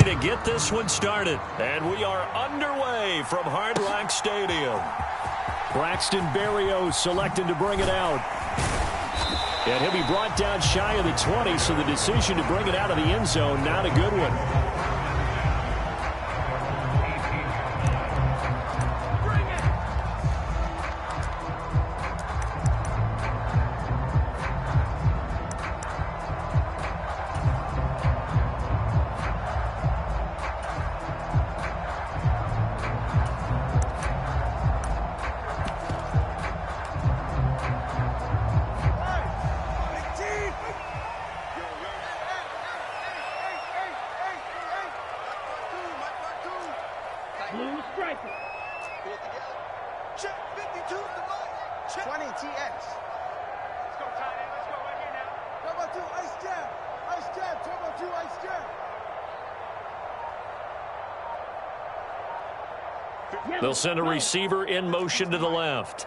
to get this one started. And we are underway from Hard Rock Stadium. Braxton Berrios selected to bring it out. And he'll be brought down shy of the 20, so the decision to bring it out of the end zone, not a good one. They'll send a receiver in motion to the left.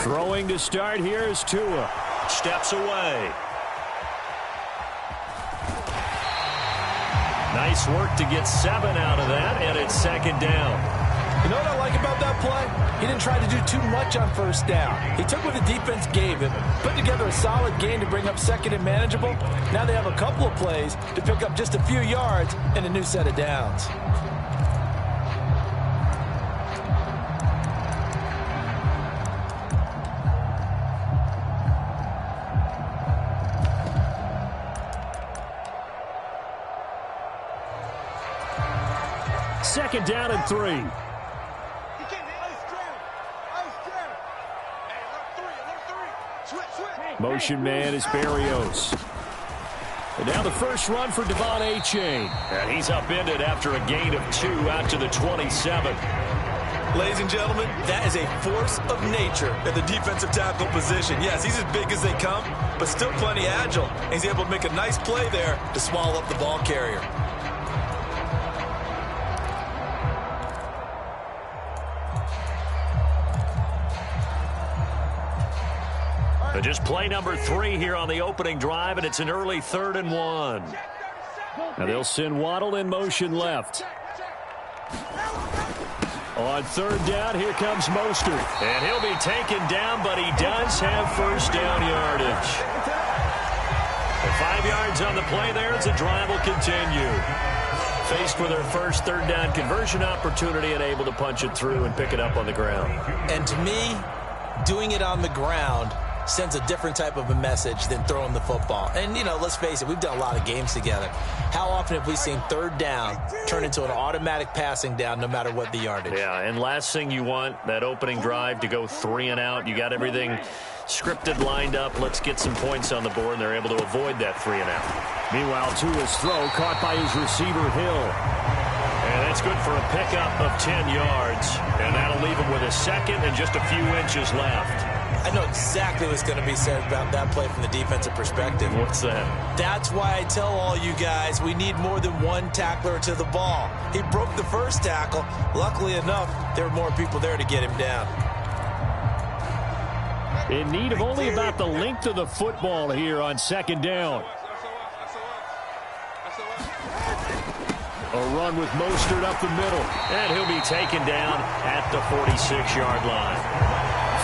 Throwing to start here is Tua. Steps away. Nice work to get 7 out of that, and it's second down. You know what I like about that play? He didn't try to do too much on first down. He took what the defense gave him, put together a solid game to bring up second and manageable. Now they have a couple of plays to pick up just a few yards and a new set of downs. Second down and 3. Motion man is Berrios. And now the first run for Devon A-Chain. And he's upended after a gain of 2 out to the 27. Ladies and gentlemen, that is a force of nature at the defensive tackle position. Yes, he's as big as they come, but still plenty agile. And he's able to make a nice play there to swallow up the ball carrier. Just play number 3 here on the opening drive, and it's an early 3rd and 1. Now they'll send Waddle in motion left. On 3rd down, here comes Mostert. And he'll be taken down, but he does have first down yardage. And 5 yards on the play there as the drive will continue. Faced with their first 3rd down conversion opportunity and able to punch it through and pick it up on the ground. And to me, doing it on the ground sends a different type of a message than throwing the football. And, you know, let's face it, we've done a lot of games together. How often have we seen 3rd down turn into an automatic passing down no matter what the yardage? Yeah, and last thing you want, that opening drive to go 3 and out. You got everything scripted, lined up. Let's get some points on the board, and they're able to avoid that 3 and out. Meanwhile, Tua's throw caught by his receiver, Hill. And that's good for a pickup of 10 yards. And that'll leave him with a second and just a few inches left. I know exactly what's going to be said about that play from the defensive perspective. What's that? That's why I tell all you guys we need more than one tackler to the ball. He broke the first tackle. Luckily enough, there were more people there to get him down. In need of only about the length of the football here on 2nd down. A run with Mostert up the middle. And he'll be taken down at the 46-yard line.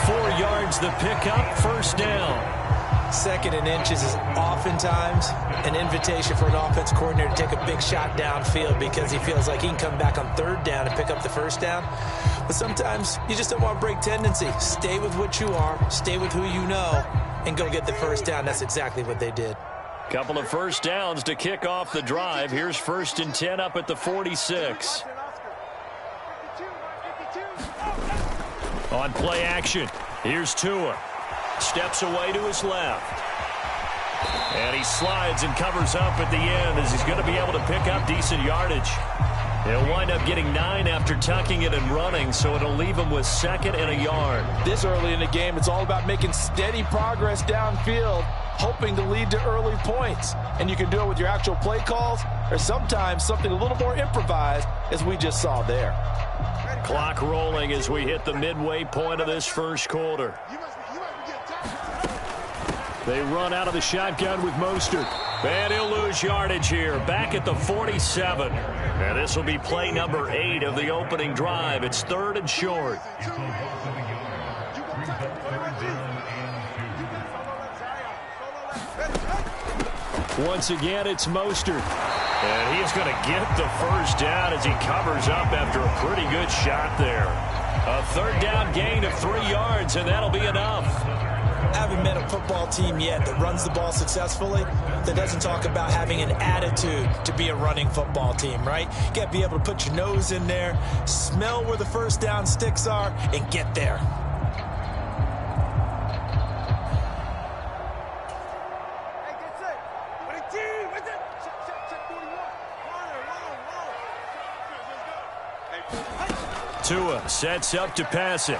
4 yards the pickup, 1st down. 2nd and inches is oftentimes an invitation for an offense coordinator to take a big shot downfield because he feels like he can come back on 3rd down and pick up the 1st down. But sometimes you just don't want to break tendency. Stay with what you are, stay with who you know, and go get the 1st down. That's exactly what they did. Couple of 1st downs to kick off the drive. Here's 1st and 10 up at the 46. On play action, here's Tua. Steps away to his left. And he slides and covers up at the end as he's going to be able to pick up decent yardage. He'll wind up getting 9 after tucking it and running, so it'll leave him with 2nd and a yard. This early in the game, it's all about making steady progress downfield, hoping to lead to early points. And you can do it with your actual play calls or sometimes something a little more improvised, as we just saw there. Clock rolling as we hit the midway point of this 1st quarter. They run out of the shotgun with Mostert. And he'll lose yardage here, back at the 47. And this will be play number 8 of the opening drive. It's 3rd and short. Once again, it's Mostert. And he's going to get the first down as he covers up after a pretty good shot there. A 3rd down gain of 3 yards, and that'll be enough. I haven't met a football team yet that runs the ball successfully that doesn't talk about having an attitude to be a running football team, right? You got to be able to put your nose in there, smell where the first down sticks are, and get there. Tua sets up to pass it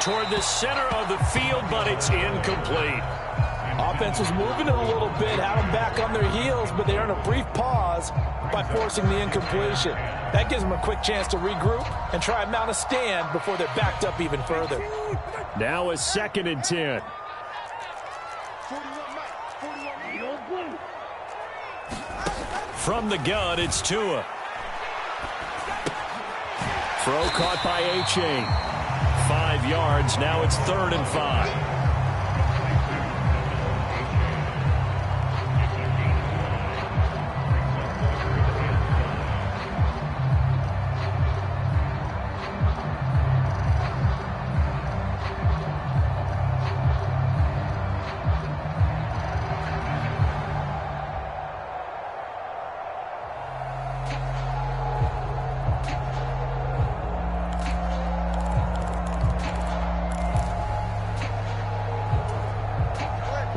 toward the center of the field, but it's incomplete. Offense was moving it a little bit, had them back on their heels, but they earned a brief pause by forcing the incompletion. That gives them a quick chance to regroup and try and mount a stand before they're backed up even further. Now a 2nd and 10. From the gun, it's Tua. Throw caught by A-Chain. 5 yards. Now it's 3rd and 5.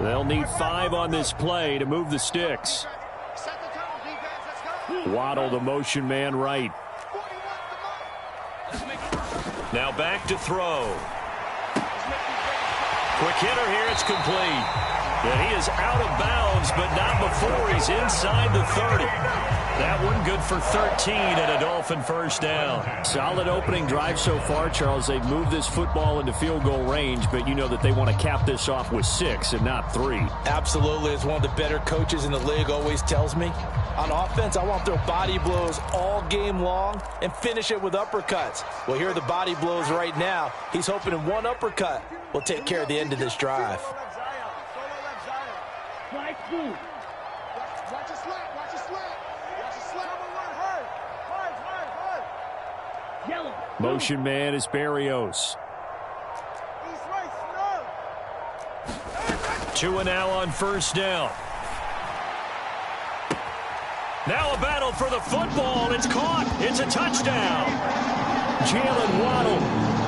They'll need 5 on this play to move the sticks. Waddle, the motion man, right. Now back to throw. Quick hitter here, it's complete. And he is out of bounds, but not before he's inside the 30. That one good for 13 and a Dolphin first down. Solid opening drive so far, Charles. They've moved this football into field goal range, but you know that they want to cap this off with 6 and not 3. Absolutely. As one of the better coaches in the league always tells me, on offense, I want their body blows all game long and finish it with uppercuts. Well, here are the body blows right now. He's hoping in one uppercut will take care of the end of this drive. Motion man is Berrios. Tua now on first down. Now a battle for the football. It's caught. It's a touchdown. Jalen Waddle,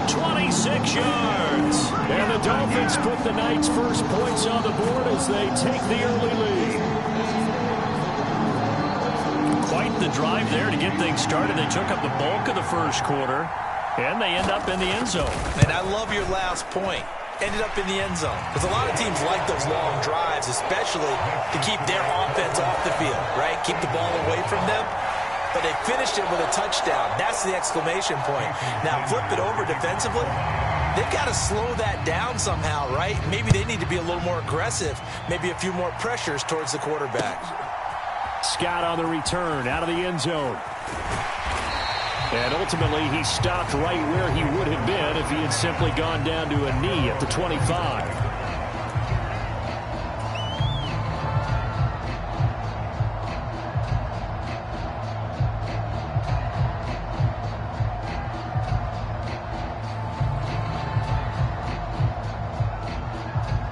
26 yards. And the Dolphins put the Knights' first points on the board as they take the early lead. Quite the drive there to get things started. They took up the bulk of the first quarter, and they end up in the end zone. And I love your last point. Ended up in the end zone. Because a lot of teams like those long drives, especially to keep their offense off the field, right? Keep the ball away from them. But they finished it with a touchdown. That's the exclamation point. Now flip it over defensively. They've got to slow that down somehow, right? Maybe they need to be a little more aggressive. Maybe a few more pressures towards the quarterback. Scott on the return out of the end zone. And ultimately, he stopped right where he would have been if he had simply gone down to a knee at the 25.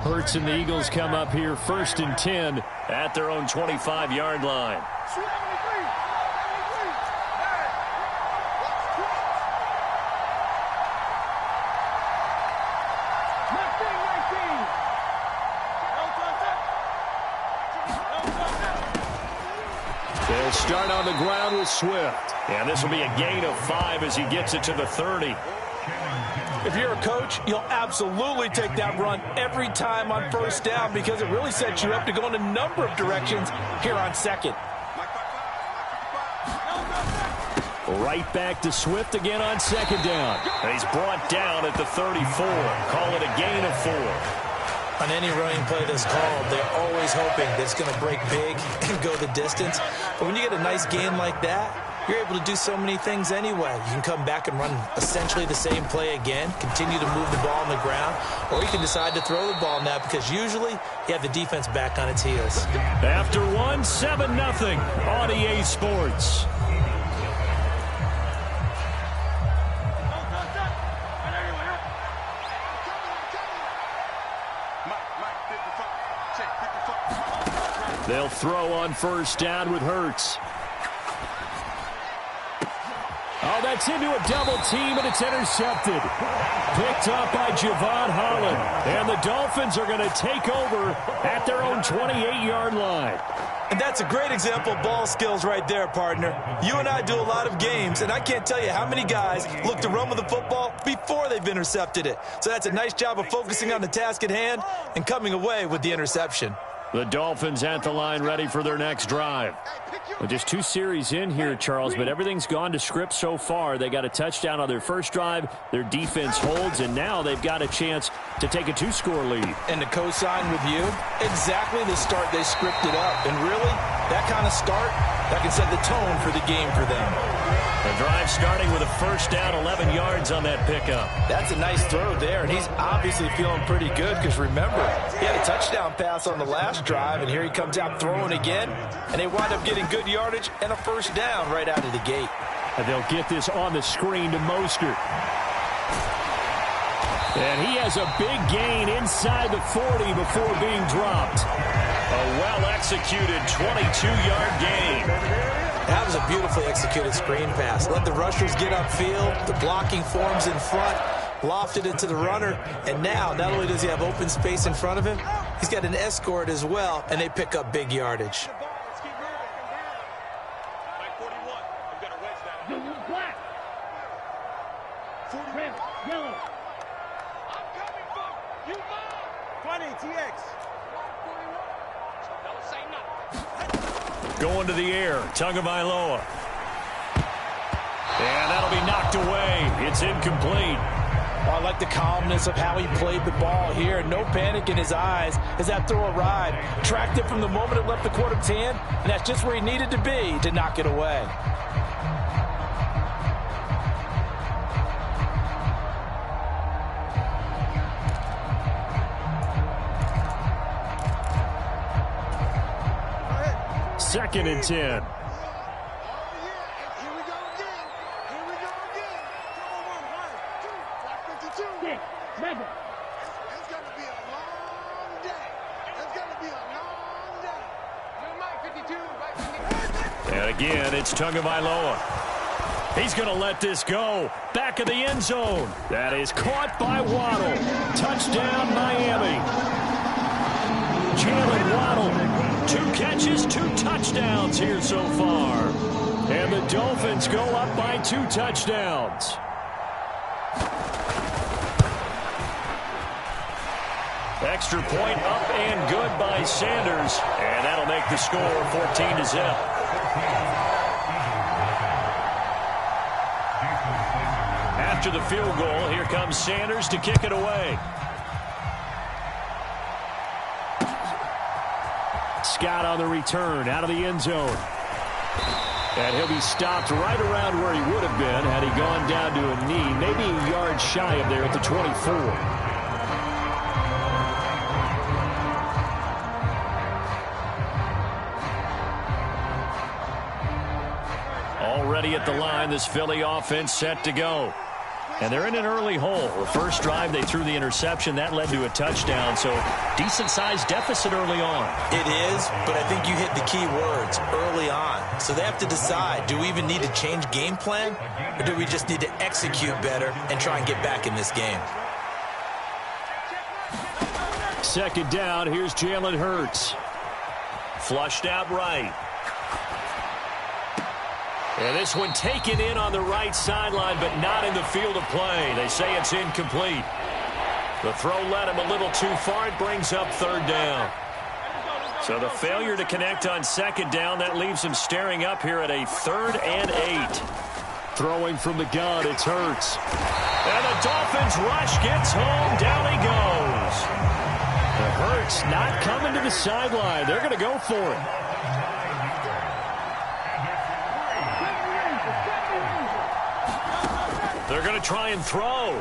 Hurts and the Eagles come up here 1st and 10 at their own 25-yard line. They'll start on the ground with Swift. And this will be a gain of 5 as he gets it to the 30. If you're a coach, you'll absolutely take that run every time on first down because it really sets you up to go in a number of directions here on second. Right back to Swift again on second down. And he's brought down at the 34. Call it a gain of 4. On any running play that's called, they're always hoping that it's going to break big and go the distance. But when you get a nice gain like that, you're able to do so many things anyway. You can come back and run essentially the same play again, continue to move the ball on the ground, or you can decide to throw the ball now because usually you have the defense back on its heels. After one, 7-0 on EA Sports. They'll throw on first down with Hurts. Oh, that's into a double team, and it's intercepted. Picked up by Javon Holland. And the Dolphins are going to take over at their own 28-yard line. And that's a great example of ball skills right there, partner. You and I do a lot of games, and I can't tell you how many guys look to run with the football before they've intercepted it. So that's a nice job of focusing on the task at hand and coming away with the interception. The Dolphins at the line ready for their next drive. Well, just 2 series in here, Charles, but everything's gone to script so far. They got a touchdown on their first drive. Their defense holds, and now they've got a chance to take a 2-score lead. And to co-sign with you, exactly the start they scripted up. And really, that kind of start, that can set the tone for the game for them. The drive starting with a first down, 11 yards on that pickup. That's a nice throw there, and he's obviously feeling pretty good because, remember, he had a touchdown pass on the last drive, and here he comes out throwing again, and they wind up getting good yardage and a first down right out of the gate. And they'll get this on the screen to Mostert. And he has a big gain inside the 40 before being dropped. A well-executed 22-yard gain. That was a beautifully executed screen pass. Let the rushers get upfield. The blocking forms in front. Lofted it to the runner. And now, not only does he have open space in front of him, he's got an escort as well, and they pick up big yardage. Going to the air, Tagovailoa. And that'll be knocked away. It's incomplete. Well, I like the calmness of how he played the ball here. No panic in his eyes as that throw arrived. Tracked it from the moment it left the quarterback's hand, and that's just where he needed to be to knock it away. Second and 10. And again, it's Tagovailoa. He's going to let this go. Back of the end zone. That is caught by Waddle. Touchdown, Miami. Jalen Waddle. 2 catches, 2 touchdowns here so far. And the Dolphins go up by 2 touchdowns. Extra point up and good by Sanders. And that'll make the score 14-0. After the field goal, here comes Sanders to kick it away. Scott on the return out of the end zone. And he'll be stopped right around where he would have been had he gone down to a knee, maybe a yard shy of there at the 24. Already at the line, this Philly offense set to go. And they're in an early hole. The first drive, they threw the interception. That led to a touchdown, so decent-sized deficit early on. It is, but I think you hit the key words, early on. So they have to decide, do we even need to change game plan, or do we just need to execute better and try and get back in this game? Second down, here's Jalen Hurts. Flushed out right. And this one taken in on the right sideline, but not in the field of play. They say it's incomplete. The throw led him a little too far. It brings up third down. So the failure to connect on second down, that leaves him staring up here at a 3rd and 8. Throwing from the gun, it's Hurts. And the Dolphins rush gets home. Down he goes. Hurts not coming to the sideline. They're going to go for it. They're going to try and throw.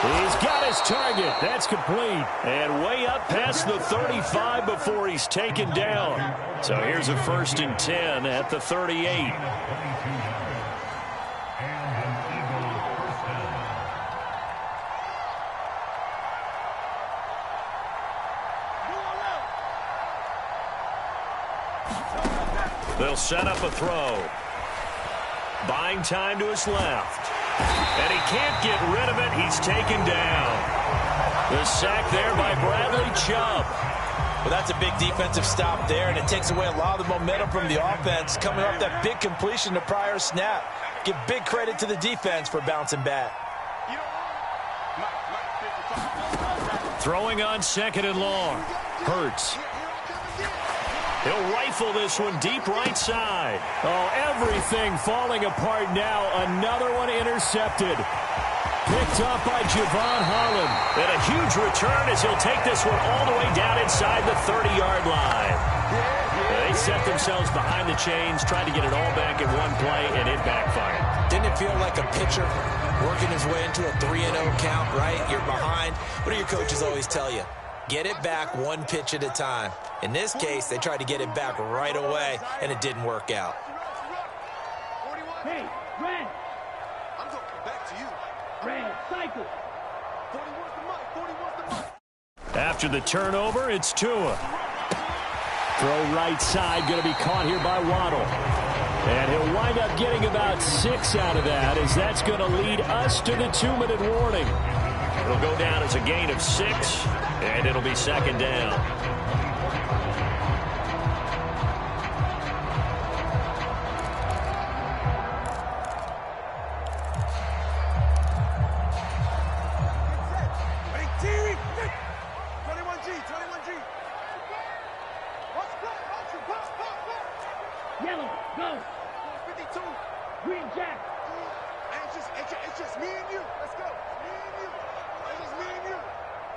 He's got his target. That's complete. And way up past the 35 before he's taken down. So here's a 1st and 10 at the 38. They'll set up a throw. Buying time to his left. And he can't get rid of it. He's taken down. The sack there by Bradley Chubb. Well, that's a big defensive stop there, and it takes away a lot of the momentum from the offense coming off that big completion the prior snap. Give big credit to the defense for bouncing back. Throwing on 2nd and long. Hurts. He'll rifle this one deep right side. Oh, everything falling apart now. Another one intercepted. Picked up by Javon Holland. And a huge return as he'll take this one all the way down inside the 30-yard line. They set themselves behind the chains, tried to get it all back in one play, and it backfired. Didn't it feel like a pitcher working his way into a 3-0 count, right? You're behind. What do your coaches always tell you? Get it back one pitch at a time. In this case, they tried to get it back right away, and it didn't work out. Hey, Red. I'm going back to you. Red, cycle. 41's the mic, 41's the mic. After the turnover, it's Tua. Throw right side, going to be caught here by Waddle. And he'll wind up getting about 6 out of that, as that's going to lead us to the 2-minute warning. It'll go down as a gain of 6, and it'll be 2nd down. Yellow, go. 52. Green Jack. It's just me and you. Let's go. Me and you. It's just me and you.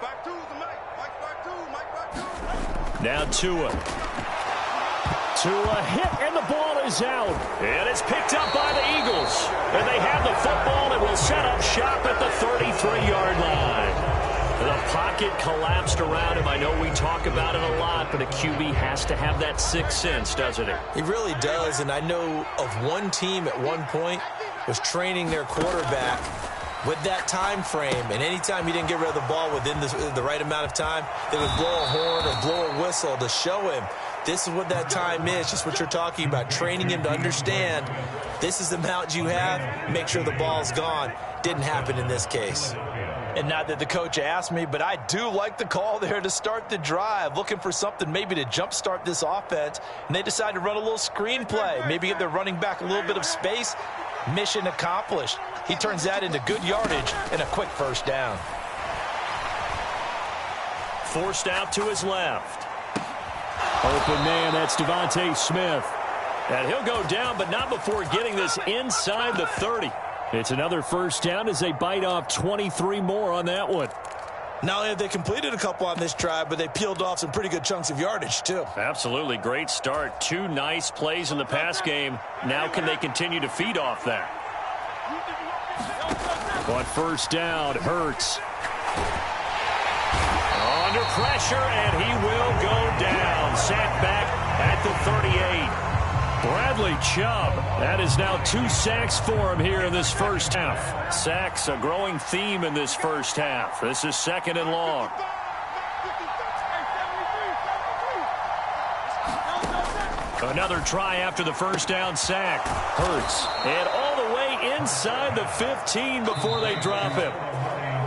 5-2's the mic. Mike 5-2. Mike 5-2. Now Tua. Tua hit, and the ball is out. And it's picked up by the Eagles. And they have the football and will set up shop at the 33-yard line. The pocket collapsed around him. I know we talk about it a lot, but a QB has to have that sixth sense, doesn't it? He really does, and I know of one team at one point was training their quarterback with that time frame, and anytime he didn't get rid of the ball within the right amount of time, they would blow a horn or blow a whistle to show him this is what that time is, just what you're talking about, training him to understand this is the amount you have, make sure the ball's gone. Didn't happen in this case. And not that the coach asked me, but I do like the call there to start the drive, looking for something maybe to jumpstart this offense, and they decide to run a little screen play, maybe give their running back a little bit of space. Mission accomplished. He turns that into good yardage and a quick first down. Forced out to his left. Open man, that's Devontae Smith. And he'll go down, but not before getting this inside the 30. It's another first down as they bite off 23 more on that one. Not only have they completed a couple on this drive, but they peeled off some pretty good chunks of yardage, too. Absolutely. Great start. 2 nice plays in the pass game. Now can they continue to feed off that? On first down, Hurts. Under pressure, and he will go down. Sacked back at the 38. Bradley Chubb. That is now 2 sacks for him here in this first half. Sacks, a growing theme in this first half. This is 2nd and long. Another try after the first down sack. Hurts. And all the way inside the 15 before they drop him.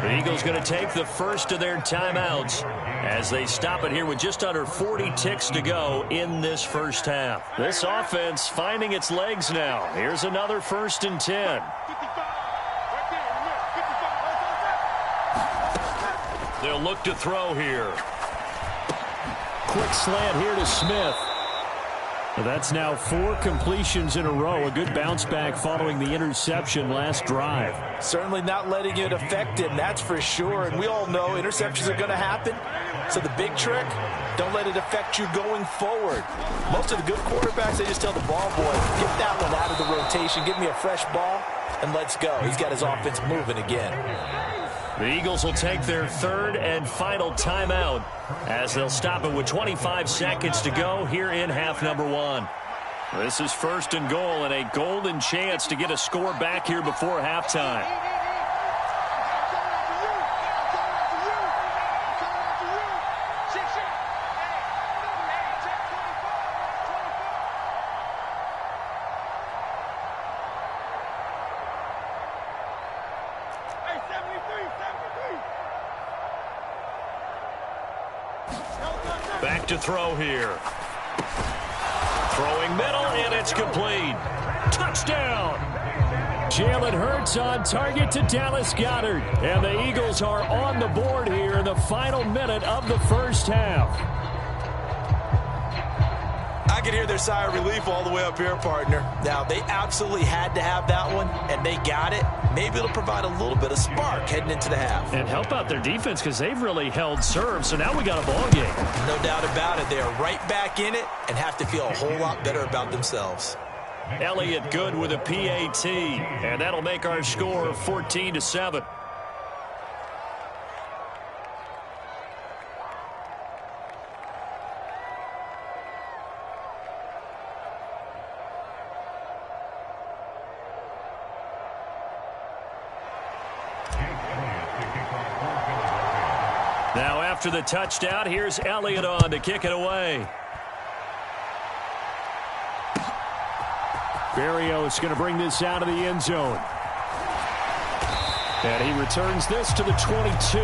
The Eagles going to take the first of their timeouts as they stop it here with just under 40 ticks to go in this first half. This offense finding its legs now. Here's another 1st and 10. They'll look to throw here. Quick slant here to Smith. That's now 4 completions in a row. A good bounce back following the interception last drive. Certainly not letting it affect him, that's for sure. And we all know interceptions are going to happen. So the big trick, don't let it affect you going forward. Most of the good quarterbacks, they just tell the ball boy, get that one out of the rotation, give me a fresh ball, and let's go. He's got his offense moving again. The Eagles will take their third and final timeout as they'll stop it with 25 seconds to go here in half number 1. This is 1st and goal and a golden chance to get a score back here before halftime. Back to throw here. Throwing middle, and it's complete. Touchdown! Jalen Hurts on target to Dallas Goedert. And the Eagles are on the board here in the final minute of the first half. I can hear their sigh of relief all the way up here, partner. Now, they absolutely had to have that one, and they got it. Maybe it'll provide a little bit of spark heading into the half. And help out their defense because they've really held serve, so now we got a ball game. No doubt about it. They are right back in it and have to feel a whole lot better about themselves. Elliott good with a PAT, and that'll make our score 14-7. Now after the touchdown, here's Elliott on to kick it away. Berrios going to bring this out of the end zone. And he returns this to the 22.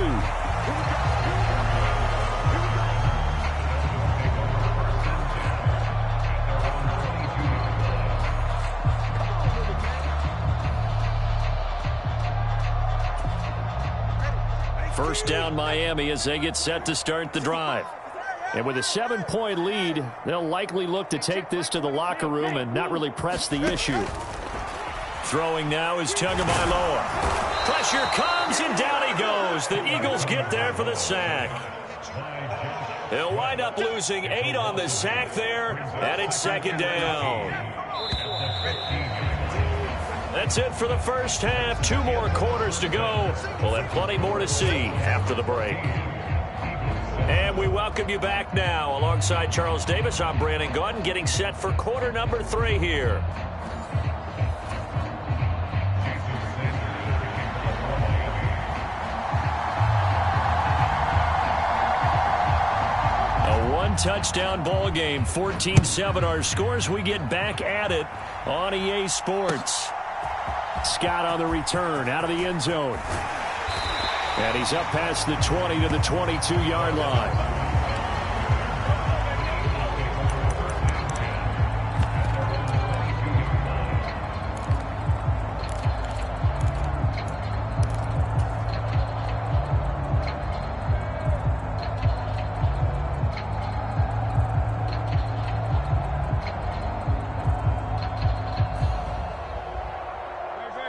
First down Miami as they get set to start the drive. And with a 7-point lead, they'll likely look to take this to the locker room and not really press the issue. Throwing now is Tagovailoa. Pressure comes and down he goes. The Eagles get there for the sack. They'll wind up losing 8 on the sack there, and it's 2nd down. That's it for the first half. 2 more quarters to go. We'll have plenty more to see after the break. And we welcome you back now. Alongside Charles Davis, I'm Brandon Gaudin, getting set for quarter number 3 here. A 1-touchdown ball game, 14-7 our scores. We get back at it on EA Sports. Scott on the return, out of the end zone. And he's up past the 20 to the 22-yard line.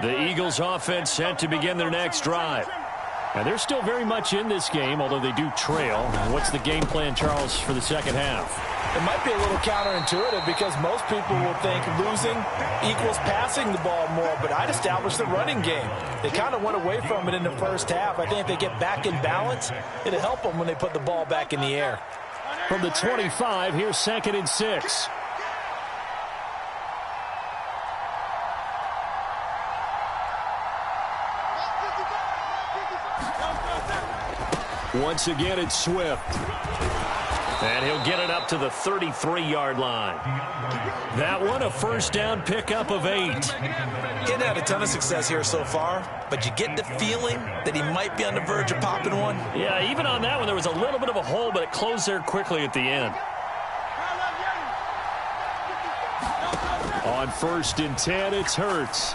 The Eagles offense set to begin their next drive. And they're still very much in this game, although they do trail. What's the game plan, Charles, for the second half? It might be a little counterintuitive because most people will think losing equals passing the ball more, but I'd establish the running game. They kind of went away from it in the first half. I think if they get back in balance, it'll help them when they put the ball back in the air. From the 25, here's 2nd and 6. Once again, it's Swift. And he'll get it up to the 33-yard line. That one, a first down pickup of 8. Getting had a ton of success here so far, but you get the feeling that he might be on the verge of popping one. Yeah, even on that one, there was a little bit of a hole, but it closed there quickly at the end. On 1st and 10, it's Hurts.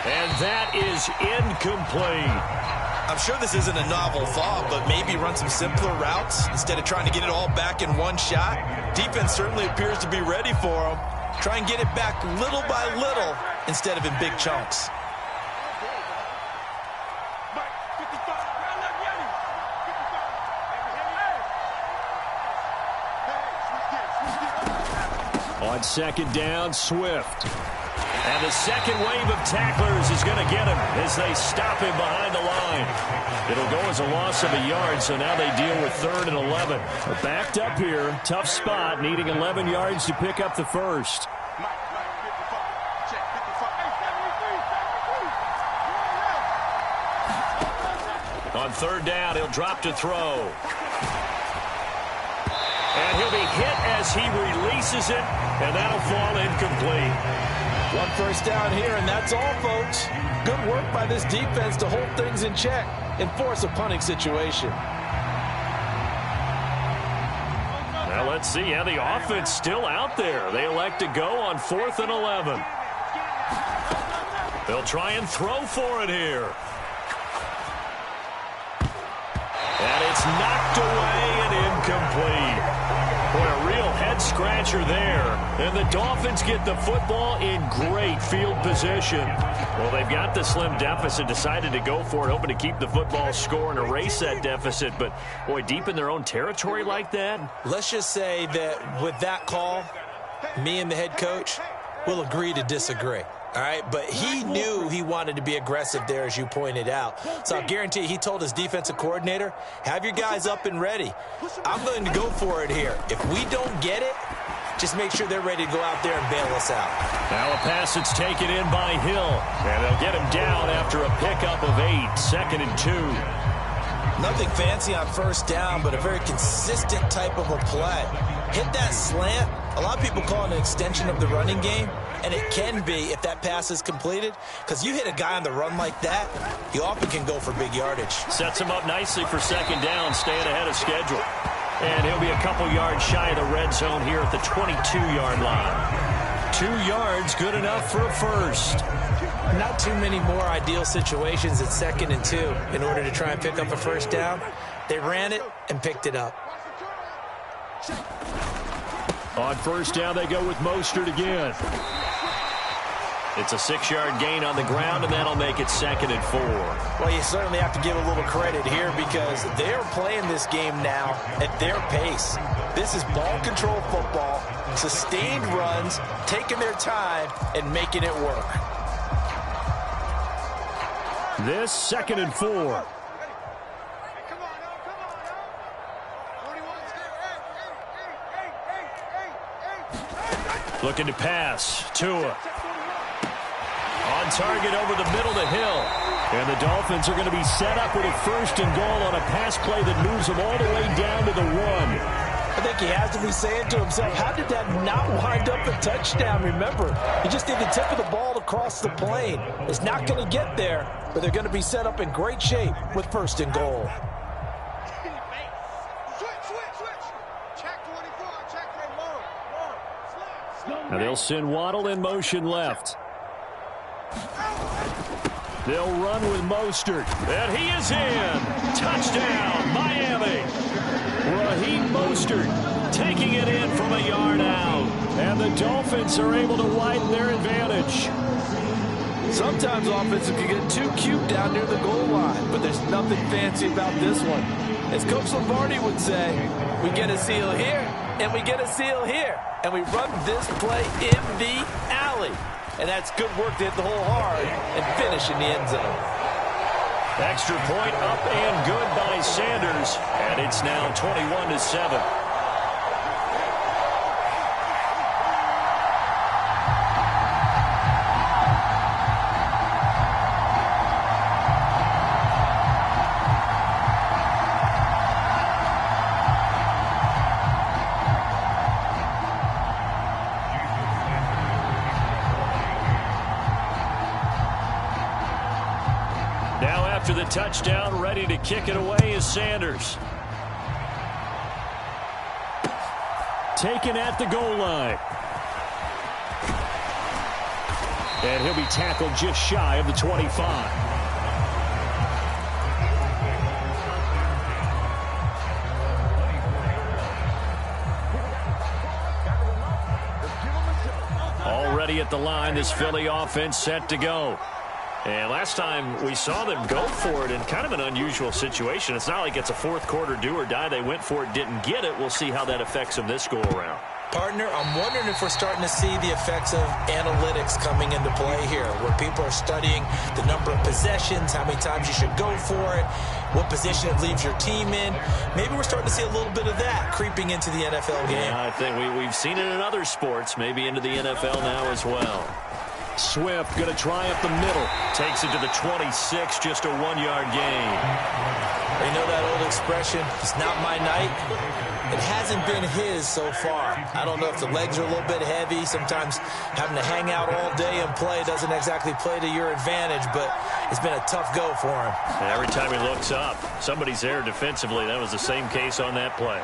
And that is incomplete. I'm sure this isn't a novel thought, but maybe run some simpler routes instead of trying to get it all back in one shot. Defense certainly appears to be ready for them. Try and get it back little by little instead of in big chunks. On second down, Swift. And the second wave of tacklers is going to get him as they stop him behind the line. It'll go as a loss of a yard, so now they deal with 3rd and 11. They're backed up here. Tough spot, needing 11 yards to pick up the first. On 3rd down, he'll drop to throw. And he'll be hit as he releases it, and that'll fall incomplete. 1 first down here, and that's all, folks. Good work by this defense to hold things in check and force a punting situation. Now let's see how the offense still out there. They elect to go on 4th and 11. They'll try and throw for it here. And it's knocked away and incomplete. Boy, a real head-scratcher there. And the Dolphins get the football in great field position. Well, they've got the slim deficit, decided to go for it, hoping to keep the football score and erase that deficit. But, boy, deep in their own territory like that. Let's just say that with that call, me and the head coach will agree to disagree. All right, but he knew he wanted to be aggressive there, as you pointed out. So I'll guarantee you, he told his defensive coordinator, have your guys up and ready. I'm going to go for it here. If we don't get it, just make sure they're ready to go out there and bail us out. Now a pass that's taken in by Hill. And they'll get him down after a pickup of 8, 2nd and 2. Nothing fancy on 1st down, but a very consistent type of a play. Hit that slant. A lot of people call it an extension of the running game, and it can be if that pass is completed, because you hit a guy on the run like that, he often can go for big yardage. Sets him up nicely for 2nd down, staying ahead of schedule. And he'll be a couple yards shy of the red zone here at the 22-yard line. 2 yards, good enough for a first. Not too many more ideal situations at 2nd and 2 in order to try and pick up a 1st down. They ran it and picked it up. On 1st down, they go with Mostert again. It's a 6-yard gain on the ground, and that'll make it 2nd and 4. Well, you certainly have to give a little credit here because they're playing this game now at their pace. This is ball control football, sustained runs, taking their time, and making it work. This 2nd and 4. Looking to pass. Tua. On target over the middle to Hill. And the Dolphins are going to be set up with a 1st and goal on a pass play that moves them all the way down to the 1. I think he has to be saying to himself, how did that not wind up a touchdown? Remember, he just did the tip of the ball across the plane. It's not going to get there, but they're going to be set up in great shape with 1st and goal. Now they'll send Waddle in motion left. They'll run with Mostert. And he is in. Touchdown, Miami. Raheem Mostert taking it in from a yard out. And the Dolphins are able to widen their advantage. Sometimes offenses can get too cute down near the goal line, but there's nothing fancy about this one. As Coach Lombardi would say, we get a seal here, and we get a seal here, and we run this play in the alley. And that's good work to hit the hole hard and finish in the end zone. Extra point up and good by Sanders. And it's now 21-7. After the touchdown, ready to kick it away is Sanders. Taken at the goal line. And he'll be tackled just shy of the 25. ready at the line. This Philly offense set to go. And last time we saw them go for it in kind of an unusual situation. It's not like it's a fourth quarter do or die. They went for it, didn't get it. We'll see how that affects them this go-around. Partner, I'm wondering if we're starting to see the effects of analytics coming into play here, where people are studying the number of possessions, how many times you should go for it, what position it leaves your team in. Maybe we're starting to see a little bit of that creeping into the NFL game. Yeah, I think we've seen it in other sports, maybe into the NFL now as well. Swift going to try up the middle. Takes it to the 26, just a 1-yard gain. You know that old expression, it's not my night? It hasn't been his so far. I don't know if the legs are a little bit heavy. Sometimes having to hang out all day and play doesn't exactly play to your advantage, but it's been a tough go for him. And every time he looks up, somebody's there defensively. That was the same case on that play.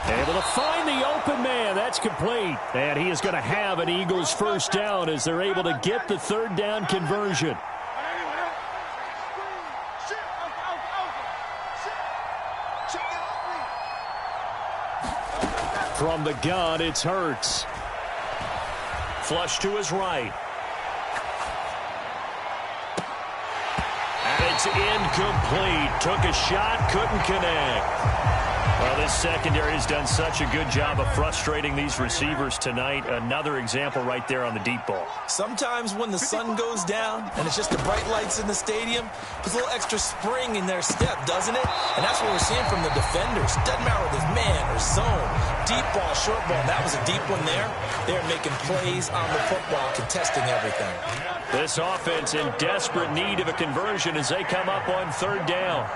Able to find the open man. That's complete. And he is going to have an Eagles first down as they're able to get the third down conversion. From the gun, it's Hurts. Flush to his right. And it's incomplete. Took a shot, couldn't connect. Well, this secondary has done such a good job of frustrating these receivers tonight. Another example right there on the deep ball. Sometimes when the sun goes down and it's just the bright lights in the stadium, puts a little extra spring in their step, doesn't it? And that's what we're seeing from the defenders. Doesn't matter whether it's man or zone, deep ball, short ball. That was a deep one there. They're making plays on the football, contesting everything. This offense in desperate need of a conversion as they come up on third down.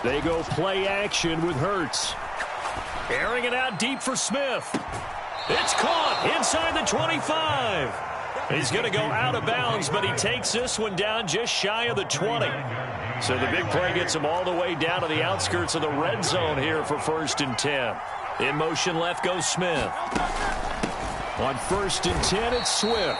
They go play action with Hurts. Airing it out deep for Smith. It's caught inside the 25. He's going to go out of bounds, but he takes this one down just shy of the 20. So the big play gets him all the way down to the outskirts of the red zone here for 1st and 10. In motion left goes Smith. On 1st and 10, it's Swift.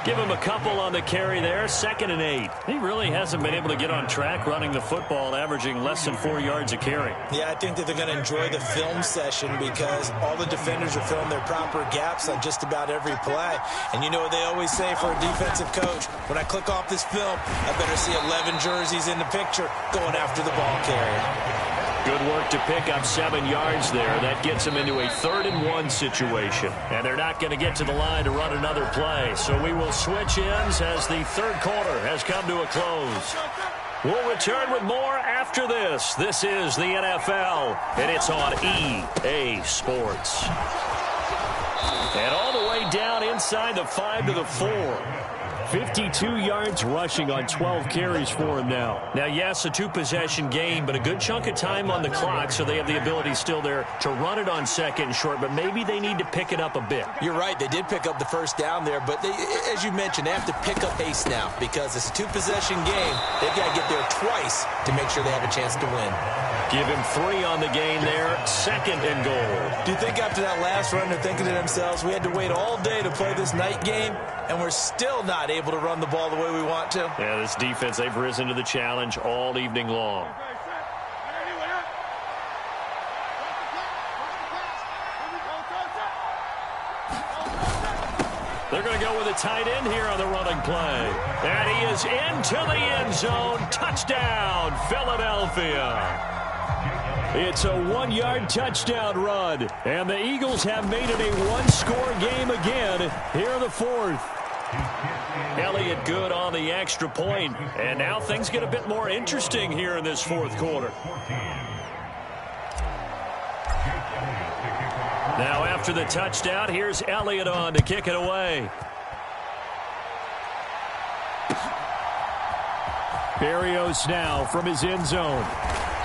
Give him a couple on the carry there. 2nd and 8. He really hasn't been able to get on track running the football, averaging less than 4 yards a carry. Yeah, I think that they're going to enjoy the film session because all the defenders are filling their proper gaps on just about every play. And you know what they always say for a defensive coach? When I click off this film, I better see 11 jerseys in the picture going after the ball carrier. Good work to pick up 7 yards there. That gets them into a 3rd and 1 situation. And they're not going to get to the line to run another play. So we will switch ends as the third quarter has come to a close. We'll return with more after this. This is the NFL, and it's on EA Sports. And all the way down inside the 5 to the 4. 52 yards rushing on 12 carries for him now. Now, yes, a 2-possession game, but a good chunk of time on the clock, so they have the ability still there to run it on 2nd and short, but maybe they need to pick it up a bit. You're right. They did pick up the first down there, but they, as you mentioned, they have to pick up pace now because it's a 2-possession game. They've got to get there twice to make sure they have a chance to win. Give him 3 on the gain there. 2nd and goal. Do you think after that last run they're thinking to themselves, we had to wait all day to play this night game, and we're still not able to run the ball the way we want to? Yeah, this defense, they've risen to the challenge all evening long. They're going to go with a tight end here on the running play. And he is into the end zone. Touchdown, Philadelphia. It's a 1-yard touchdown run. And the Eagles have made it a 1-score game again here in the 4th. Elliott good on the extra point. And now things get a bit more interesting here in this 4th quarter. Now after the touchdown, here's Elliott on to kick it away. Berrios now from his end zone.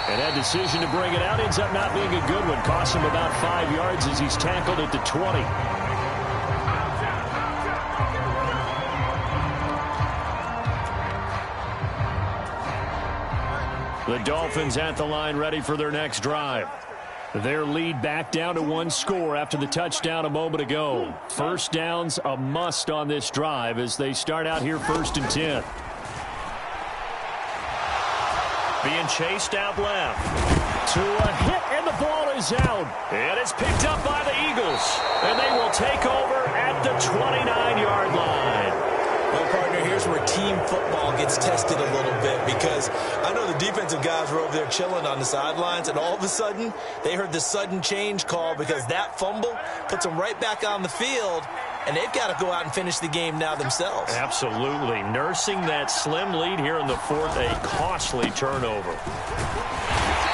And that decision to bring it out ends up not being a good one. Costs him about 5 yards as he's tackled at the 20. The Dolphins at the line ready for their next drive. Their lead back down to 1 score after the touchdown a moment ago. First down's a must on this drive as they start out here 1st and 10. Being chased out left. To a hit, and the ball is is out. And it's picked up by the Eagles. And they will take over at the 29-yard line. Well, partner, here's where team football gets tested a little bit, because I know the defensive guys were over there chilling on the sidelines, and all of a sudden they heard the sudden change call because that fumble puts them right back on the field, and they've got to go out and finish the game now themselves. Absolutely. Nursing that slim lead here in the fourth, a costly turnover.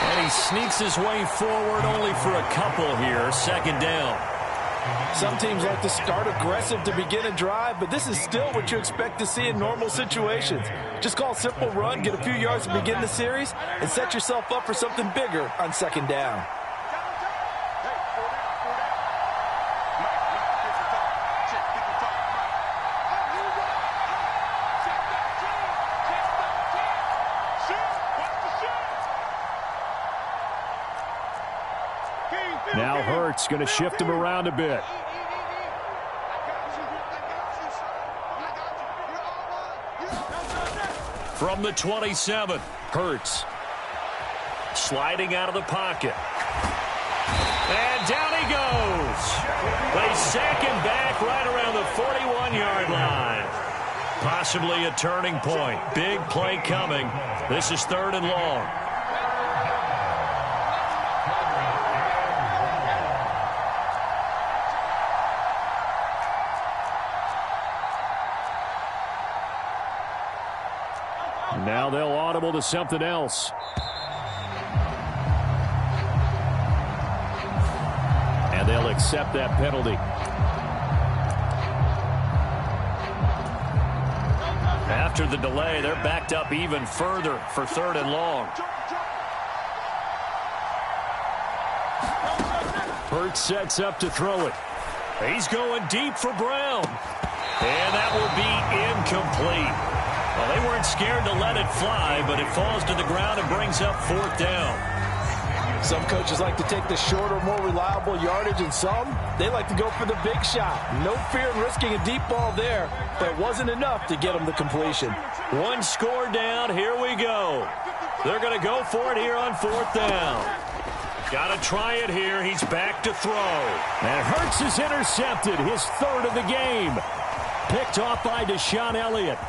And he sneaks his way forward only for a couple here, second down. Some teams like to start aggressive to begin a drive, but this is still what you expect to see in normal situations. Just call a simple run, get a few yards to begin the series, and set yourself up for something bigger on second down. Now Hurts going to shift him around a bit. From the 27, Hurts sliding out of the pocket. And down he goes. They sack him back right around the 41-yard line. Possibly a turning point. Big play coming. This is 3rd and long. Now they'll audible to something else. And they'll accept that penalty. After the delay, they're backed up even further for 3rd and long. Hurts sets up to throw it. He's going deep for Brown. And that will be incomplete. Well, they weren't scared to let it fly, but it falls to the ground and brings up 4th down. Some coaches like to take the shorter, more reliable yardage, and some, they like to go for the big shot. No fear in risking a deep ball there, but it wasn't enough to get them the completion. One score down. Here we go. They're going to go for it here on 4th down. Got to try it here. He's back to throw. And Hurts is intercepted, his 3rd of the game. Picked off by Deshaun Elliott.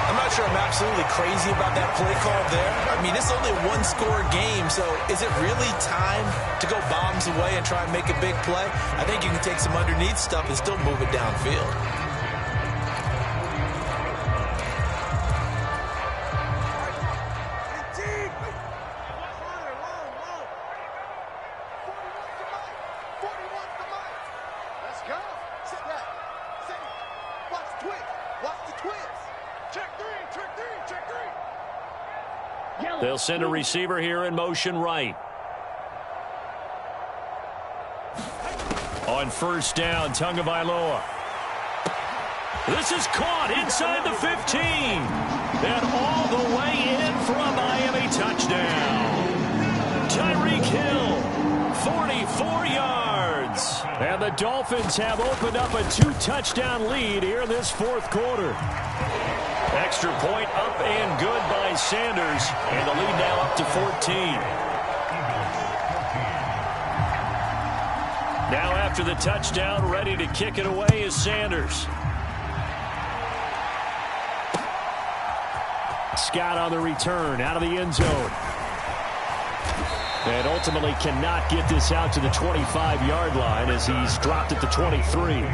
I'm not sure I'm absolutely crazy about that play call there. I mean, it's only a one-score game, so is it really time to go bombs away and try and make a big play? I think you can take some underneath stuff and still move it downfield. They'll send a receiver here in motion right. On 1st down, Tagovailoa. This is caught inside the 15. And all the way in for a Miami touchdown. Tyreek Hill, 44 yards. And the Dolphins have opened up a 2-touchdown lead here in this 4th quarter. Extra point up and good by Sanders. And the lead now up to 14. Now after the touchdown, ready to kick it away is Sanders. Scott on the return out of the end zone. And ultimately cannot get this out to the 25-yard line as he's dropped at the 23.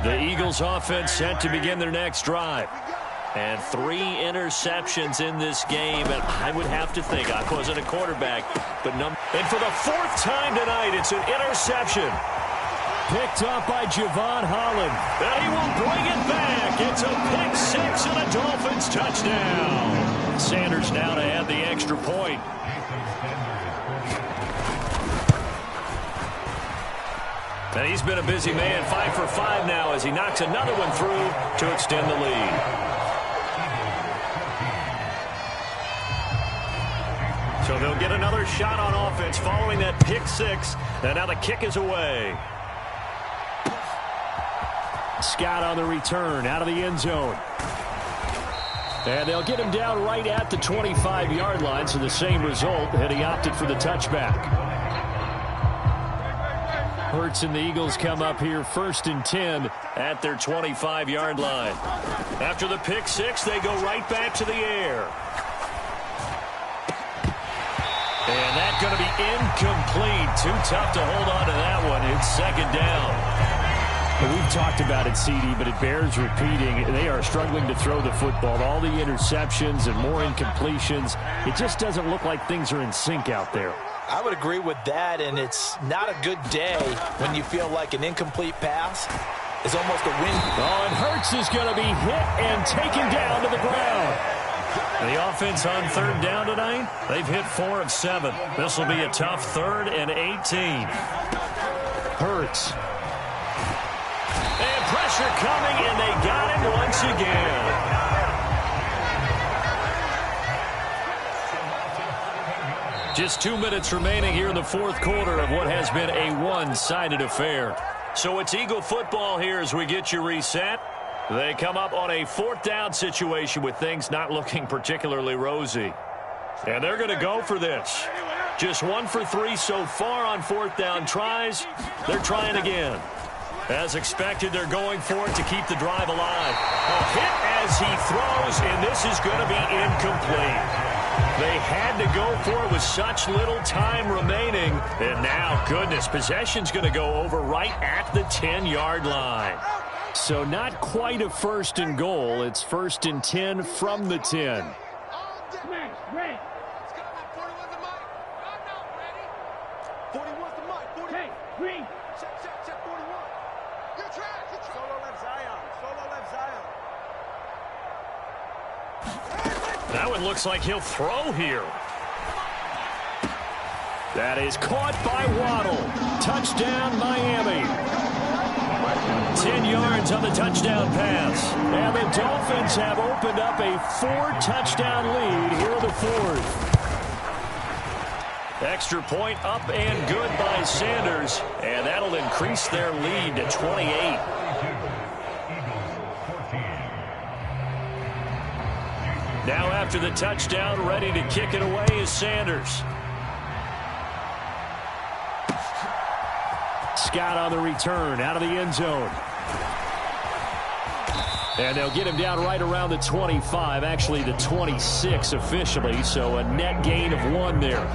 The Eagles offense set to begin their next drive. And 3 interceptions in this game. And I would have to think, I wasn't a quarterback, but and for the 4th time tonight, it's an interception. Picked up by Javon Holland. And he will bring it back. It's a pick 6 and a Dolphins touchdown. Sanders now to add the extra point. And he's been a busy man, 5 for 5 now as he knocks another one through to extend the lead. So they'll get another shot on offense following that pick 6. And now the kick is away. Scott on the return out of the end zone. And they'll get him down right at the 25-yard line, so the same result, and he opted for the touchback. Hurts and the Eagles come up here 1st and 10 at their 25-yard line. After the pick six, they go right back to the air. And that's going to be incomplete. Too tough to hold on to that one. It's 2nd down. We've talked about it, CD, but it bears repeating. They are struggling to throw the football. All the interceptions and more incompletions. It just doesn't look like things are in sync out there. I would agree with that, and it's not a good day when you feel like an incomplete pass is almost a win. Oh, and Hurts is going to be hit and taken down to the ground. The offense on 3rd down tonight, they've hit 4 of 7. This will be a tough 3rd and 18. Hurts. And pressure coming, and they got him once again. Just 2 minutes remaining here in the 4th quarter of what has been a one-sided affair. So it's Eagle football here as we get you reset. They come up on a 4th down situation with things not looking particularly rosy. And they're going to go for this. Just 1 for 3 so far on 4th down tries. They're trying again. As expected, they're going for it to keep the drive alive. A hit as he throws, and this is going to be incomplete. They had to go for it with such little time remaining. And now, goodness, possession's going to go over right at the 10-yard line. So not quite a 1st and goal. It's 1st and 10 from the 10. That one looks like he'll throw here. That is caught by Waddle. Touchdown, Miami. 10 yards on the touchdown pass. And the Dolphins have opened up a 4-touchdown lead here in the 4th. Extra point up and good by Sanders. And that'll increase their lead to 28. Now after the touchdown, ready to kick it away is Sanders. Scott on the return, out of the end zone. And they'll get him down right around the 25, actually the 26 officially, so a net gain of 1 there.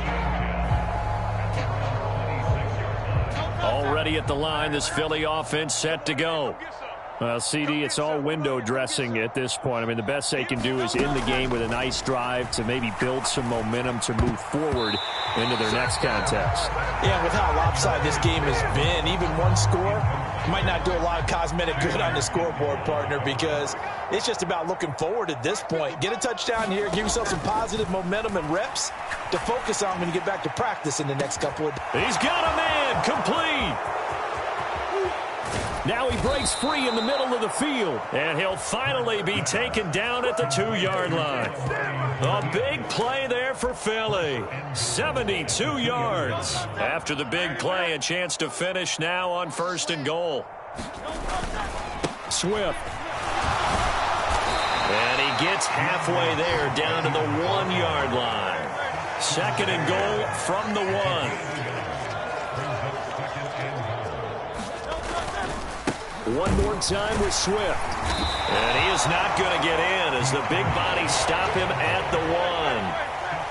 Already at the line, this Philly offense set to go. Well, CD, it's all window dressing at this point. I mean, the best they can do is end the game with a nice drive to maybe build some momentum to move forward into their next contest. Yeah, with how lopsided this game has been, even one score might not do a lot of cosmetic good on the scoreboard, partner, because it's just about looking forward at this point. Get a touchdown here, give yourself some positive momentum and reps to focus on when you get back to practice in the next couple of days. He's got a man, complete. Now he breaks free in the middle of the field. And he'll finally be taken down at the 2-yard line. A big play there for Philly. 72 yards. After the big play, a chance to finish now on 1st and goal. Swift. And he gets halfway there down to the 1-yard line. 2nd and goal from the 1. One more time with Swift. And he is not going to get in as the big bodies stop him at the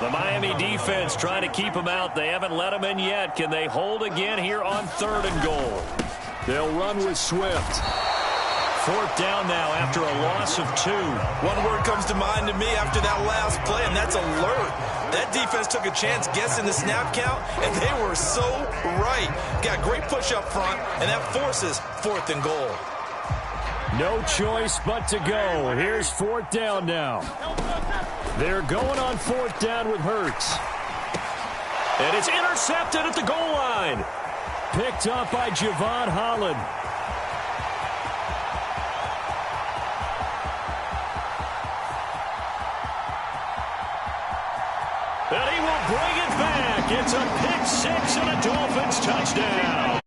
1. The Miami defense trying to keep him out. They haven't let him in yet. Can they hold again here on 3rd and goal? They'll run with Swift. 4th down now after a loss of 2. One word comes to mind to me after that last play, and that's alert. That defense took a chance guessing the snap count, and they were so right. Got great push up front, and that forces 4th and goal. No choice but to go. Here's 4th down now. They're going on 4th down with Hurts. And it's intercepted at the goal line. Picked up by Javon Holland. And he will bring it back. It's a pick 6 and a Dolphins touchdown.